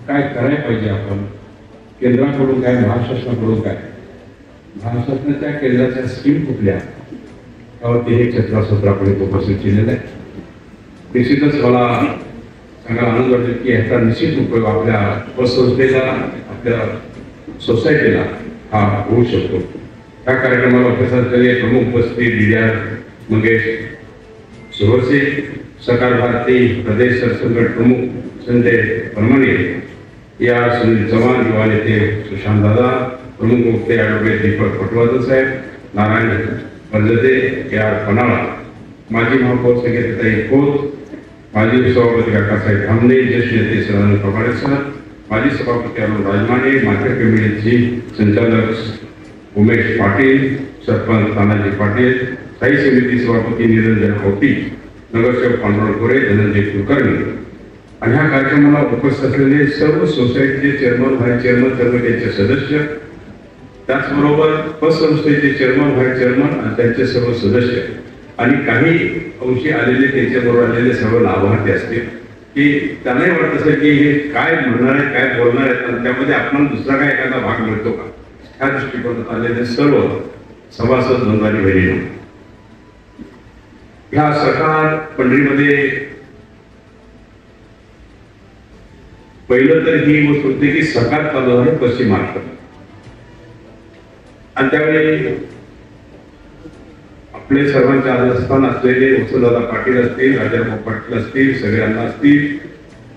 काय करायला पाहिजे आपण, केंद्राकडून काय, महाराष्ट्राकडून काय, महाराष्ट्राच्या केंद्राच्या स्कीम कुठल्या, त्यावरती हे चर्चासत्र आपण उपस्थित केलेलं आहे. निश्चितच मला चांगला आनंद वाटेल की ह्याचा निश्चित उपयोग आपल्या पतसंस्थेला, आपल्या सोसायटीला हा होऊ शकतो. या कार्यक्रमाला उपस्थित झालेले प्रमुख उपस्थित DDR मंगेश सुरवसे, सकार भारती प्रदेश सरसंघट प्रमुख संजय परमाणे, या सुनील चव्हाण, युवा नेते सुशांत दादा, प्रमुख वक्ते ॲडव्होकेट दीपक पटवर्धन साहेब, नारायण परजते, AR पनाळा, माजी महापौर संगीताताई खोत, माजी सभापती काकासाहेब धामणे, ज्येष्ठ नेते सदानंद कबाडे सर, माजी सभापती अरुण राजमाने, मार्केट कमिटीचे संचालक उमेश पाटील, सरपंच तानाजी पाटील, स्थायी समिती सभापती निरंजन कौटी, नगरसेवक पांडुरंग गोरे, धनंजय कुलकर्णी आणि ह्या कार्यक्रमाला उपस्थित असलेले सर्व सोसायटीचे चेअरमन, व्हाईस चेअरमन, सर्व त्यांचे सदस्य, त्याचबरोबर पतसंस्थेचे चेअरमन, व्हाईस चेअरमन आणि त्यांचे सर्व सदस्य आणि काही अंशी आलेले त्यांच्याबरोबर आलेले सर्व लाभार्थी असतील की त्यांनाही वाटत असेल की हे काय म्हणणार आहेत, काय बोलणार आहेत आणि त्यामध्ये आपण दुसरा काय एखादा भाग मिळतो का, ह्या दृष्टिकोनात आलेले सर्व सभासद बंधू बहिणी, ह्या सरकार पंढरीमध्ये पहिलं तर ही गोष्ट होती की सरकार चालू आहे पश्चिम महाराष्ट्रात आणि त्यावेळी आपले सर्वांचे आदरस्थान असलेले वत्सलदादा पाटील असतील, राजाराम पाटील असतील, सगळ्यांना असतील,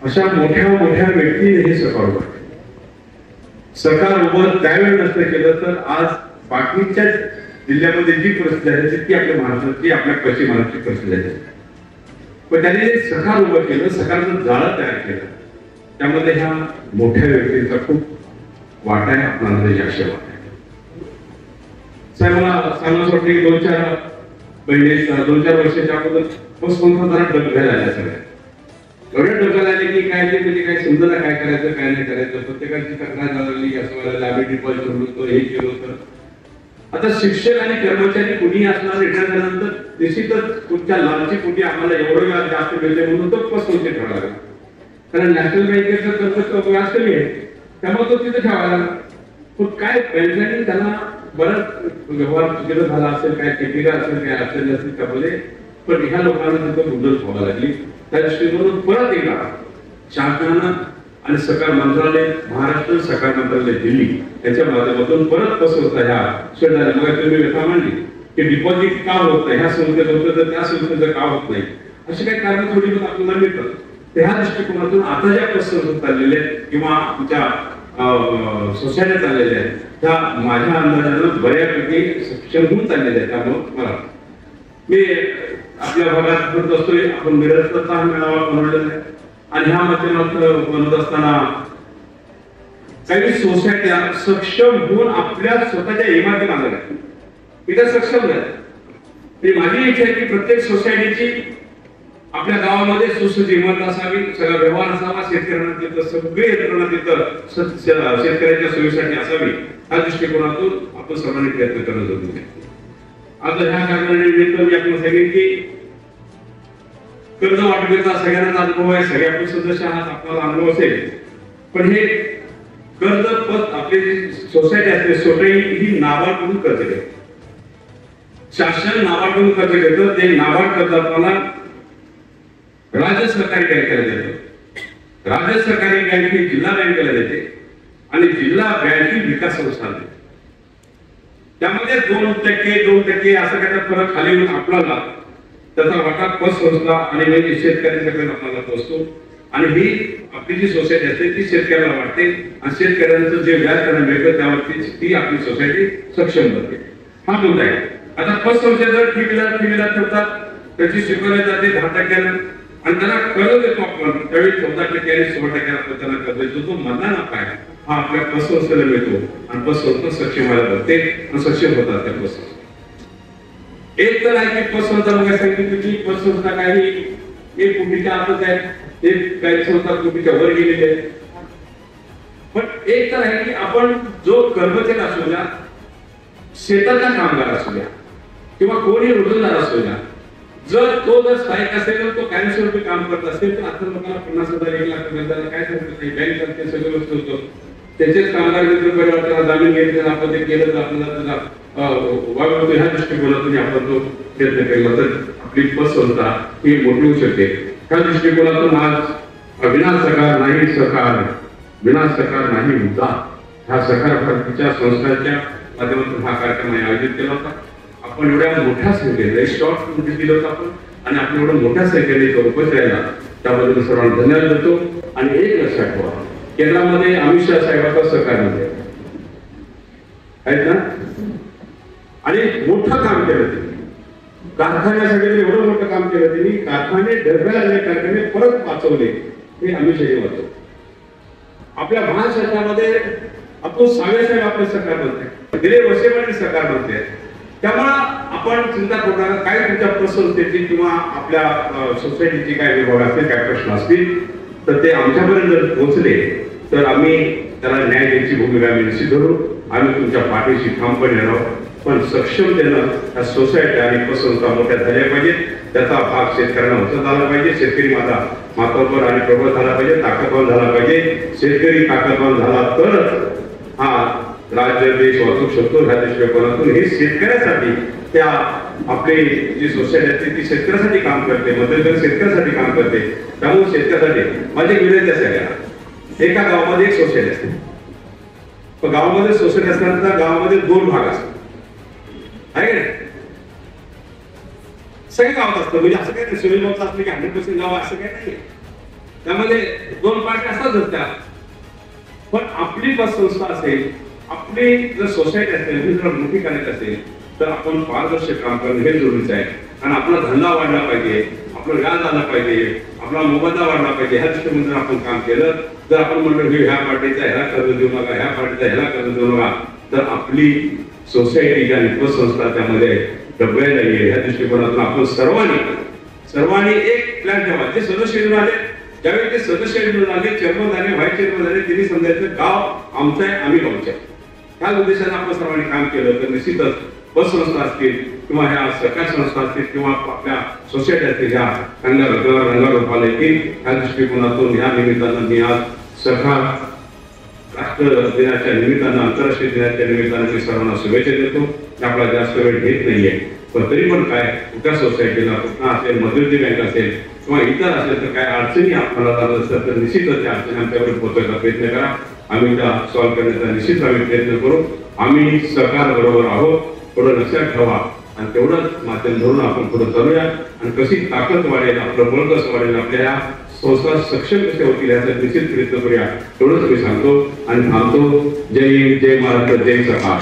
अशा मोठ्या मोठ्या व्यक्ती हे सरकार उभं सरकार उभं त्यावेळी नसतं केलं तर आज बाकीच्या जिल्ह्यामध्ये जी परिस्थिती आहे ती आपल्या महाराष्ट्राची, आपल्या पश्चिम महाराष्ट्राची परिस्थिती आहे. पण त्यांनी सरकार उभं केलं, सरकारचं जाळं तयार केलं, त्यामध्ये ह्या मोठ्या व्यक्तींचा खूप वाटा आहे. आपल्याला यश वाटत साहेब, मला सांगण्यास वाटतं की 2-4 वर्षाच्या अगोदर पतसंस्था जरा डबघायला आल्या सगळ्या, एवढ्या डबघायला आले की काय ते म्हणजे काय समजा काय करायचं काय नाही करायचं, प्रत्येकाची तक्रार झाली, असं व्हायला आम्ही डिपॉझिट होतो, हे केलं होतं. आता शिक्षक आणि कर्मचारी कुणी असणार रिटायर झाल्यानंतर निश्चितच तुमच्या लालची कुठे आम्हाला एवढं व्याज जास्त मिळते म्हणून तो पतसंस्थेत ठेवायला लागला, कारण नॅशनल बँकेचं कर्ज व्याज कमी आहे त्यामुळे तो तिथे ठेवायला लागला. पण काय बँकांनी त्यांना बराच व्यवहार चुकीचा झाला असेल, काय टिपिका असेल, काय अडचणी असेल त्यामध्ये, पण ह्या लोकांना तिथं मुदत व्हावं लागली. त्या दृष्टीकोनातून परत एकदा शासनानं आणि सहकार मंत्रालय, महाराष्ट्र सहकार मंत्रालय दिल्ली याच्या माध्यमातून परत पसरवता ह्या शेजाऱ्या मग तुम्ही व्यथा मांडली की डिपॉझिट का होत नाही, ह्या संस्थेत होतं तर त्या संस्थेचं का होत नाही, अशी काही कारण थोडी बहुत आपल्याला मिळतात. त्या दृष्टिकोनातून आता ज्या पसरवत चाललेल्या किंवा आमच्या सोसायटीत आलेल्या आहेत त्या माझ्या अंदाजानं बऱ्यापैकी सक्षम होऊन चाललेल्या आहेत. त्यामुळे मला मी आपल्या भागात करत असतोय, आपण मिरजचा मेळावा बनवलेला आहे आणि ह्या माध्यमातून बनवत असताना काही सोसायट्या सक्षम होऊन आपल्या स्वतःच्या इमारती बांधल्या इथं सक्षम नाही. माझी इच्छा आहे की प्रत्येक सोसायटीची आपल्या गावामध्ये सुसज्ज इमारत असावी, सगळा व्यवहार असावा, शेतकऱ्यांना तिथं सगळे यंत्रणा तिथं शेतकऱ्यांच्या सोयीसाठी असावी, या दृष्टिकोनातून आपण सर्वांनी प्रयत्न करणं जरुरी आहे. आता ह्या कारणानिमित्त मी आपण सांगेन की कर्ज वाटपेचा सगळ्यांना अनुभव आहे, सगळे आपण सदस्य आहात, आपल्याला अनुभव असेल, पण हे कर्ज पत आपली सोसायटी असते, सोसायटी ही नाबार्डकडून कर्ज घेते, शासन नाबार्डकडून कर्ज घेतं. ते नाबार्ड कर्ज आपल्याला राज्य सरकारी बँकेला देतो, राज्य सरकारी बँक ही जिल्हा बँकेला देते आणि जिल्हा बँक ही विकास संस्था देते. त्यामध्ये 2% असं काय फरक खाली येऊन आपल्याला त्याचा वाटा पतसंस्था आणि म्हणजे शेतकऱ्यांच्याकडे आपल्याला पोहोचतो आणि ही आपली जी सोसायटी असते ती शेतकऱ्याला वाटते आणि शेतकऱ्यांचं जे व्याज त्यांना मिळतं त्यावरती ती आपली सोसायटी सक्षम बनते. हा मुद्दा आहे. आता पतसंस्थे जर ठेवीला ठेवतात त्याची शिकवली जाते 10% आणि त्यांना कर्ज देतो आपण त्यावेळी 14% आणि 16% आपण त्यांना कर्ज देतो. तो मधला नफा आहे हा आपल्या पतसंस्थेला मिळतो आणि पतसंस्था सक्षम व्हायला बघते आणि सक्षम होतात त्या पतसंस्था. एक तर आहे की पतसंस्था बघायला सांगितलं की पतसंस्था काही 1 कोटीच्या आतच आहे, एक काही संस्था कोटीच्या वर गेलेली आहे. पण एक तर आहे की आपण जो कर्मचारी असू द्या, शेताचा कामगार असू द्या किंवा कोणी रोजंदार असू द्या, जर तो स्थायिक असेल तर तो कायमस्वरूपी काम करत असेल तर आता लोकांना 50,000 1,00,000 मिळताना काय सांगत नाही. बँक करते सगळं वस्तू होतं. त्याचेच कामगार मित्र परिवाराला जामीन घ्यायचं आपण ते केलं तर आपल्याला वागवतो ह्या दृष्टिकोनातून आपण तो प्रयत्न केला तर आपली पतसंस्था ही मोठी होऊ शकते. त्या दृष्टिकोनातून आज विनासकार नाही सहकार, विनासकार नाही मुद्दा ह्या सहकार भारतीच्या संस्थांच्या माध्यमातून हा कार्यक्रम आयोजित केला होता. आपण एवढ्या मोठ्या संख्येने शॉर्ट नोटीस दिलं होतं आपण आणि आपण एवढ्या मोठ्या संख्येने उपस्थित राहिला त्याबद्दल सर्वांना धन्यवाद देतो. आणि एक लक्षात ठेवा, केंद्रामध्ये अमित शहा साहेबांचा सहकारमध्ये आहेत ना आणि मोठं काम केलं त्यांनी कारखान्यासाठी. एवढं मोठं काम केलं त्यांनी, कारखाने ढगाला आले, कारखाने परत वाचवले, हे अमित शहा वाचवले. आपल्या महाराष्ट्रामध्ये आपण साहेब आपले सरकार बनते, गेले वर्षभर सरकार बनते. त्यामुळे आपण चिंता करू नका. काय तुमच्या पतसंस्थेची किंवा आपल्या सोसायटीची काय विभाग असतील, काय प्रश्न असतील तर ते आमच्यापर्यंत जर पोहोचले तर आम्ही त्याला न्याय द्यायची भूमिका आम्ही निश्चित धरू. आम्ही तुमच्या पाठीशी ठामपणे राहू. पण सक्षमतेनं त्या सोसायटी आणि पतसंस्था मोठ्या झाल्या पाहिजेत. त्याचा भाग शेतकऱ्यांना उचलता आला पाहिजे. शेतकरी माझा मातब्बर आणि प्रबळ झाला पाहिजे, ताकदवान झाला पाहिजे. शेतकरी ताकदवान झाला तरच हा राज्य देश वाचू शकतो. ह्या दृष्टिकोनातून हे शेतकऱ्यासाठी त्या आपली जी सोसायटी असते ती शेतकऱ्यासाठी काम करते, मध्यंतरी शेतकऱ्यासाठी काम करते. त्यामुळे शेतकऱ्यासाठी माझे विनंती असेल, एका गावामध्ये एक सोसायटी असते, पण गावामध्ये सोसायटी असल्यानंतर गावामध्ये 2 भाग असतात आहे का? सगळे गावात असतं, म्हणजे असं काय नाही सुनील गावचं असलं की 100% गाव असं काय नाही. त्यामध्ये 2 पार्टी असतातच त्या. पण आपली पतसंस्था असेल, आपली जर सोसायटी असेल, जर मोठी करायची असेल तर आपण पारदर्शक काम करणं हे जरुरीचं आहे. आणि आपला धंदा वाढला पाहिजे, आपलं व्याज आलं पाहिजे, आपला मोबदला वाढला पाहिजे. ह्या दृष्टीने जर आपण काम केलं, जर आपण म्हणलं की ह्या पार्टीचा ह्याला कर्ज देऊ नका, ह्या पार्टीचा ह्याला कर्ज देऊ नका, तर आपली सोसायटी आणि पतसंस्था त्यामध्ये डबघायला येईल. ह्या दृष्टिकोनातून आपण सर्वांनी एक प्लॅन ठेवा. जे सदस्य निवडून आले, ज्यावेळी ते सदस्य निवडून आले, चेअरमन झाले, व्हाईस चेअरमन झाले, त्यांनी समजायचं गाव आमचं आहे, आम्ही गावचे. ह्या उद्देशाने आपण सर्वांनी काम केलं तर निश्चितच पतसंस्था असतील किंवा ह्या सहकार संस्था असतील किंवा आपल्या सोसायटी असतील ह्या चांगल्या रंगारूपाला येतील. ह्या दृष्टिकोनातून ह्या निमित्तानं मी आज सहकार राष्ट्र दिनाच्या निमित्तानं, आंतरराष्ट्रीय दिनाच्या निमित्तानं मी सर्वांना शुभेच्छा देतो. आपला जास्त वेळ घेत नाहीये, पण तरी पण काय कुठल्या सोसायटीला कुठला असेल, मध्यवर्ती बँक असेल किंवा इतर असेल तर काय अडचणी आपल्याला झालं असेल तर निश्चितच त्या अडचणी आमच्याकडे पोहोचवायचा प्रयत्न करा. आम्ही त्या सॉल्व्ह करण्याचा निश्चित आम्ही प्रयत्न करू. आम्ही सरकार बरोबर आहोत, थोडं लक्षात ठेवा आणि तेवढंच माध्यम धरून आपण पुढे चालूया. आणि कशी ताकद वाढेल, आपलं बळ कसं वाढेल, आपल्या ह्या संस्था सक्षम कशा होतील याचा निश्चित प्रयत्न करूया. तेवढंच मी सांगतो आणि थांबतो. जय हिंद, जय महाराष्ट्र, जय सरकार.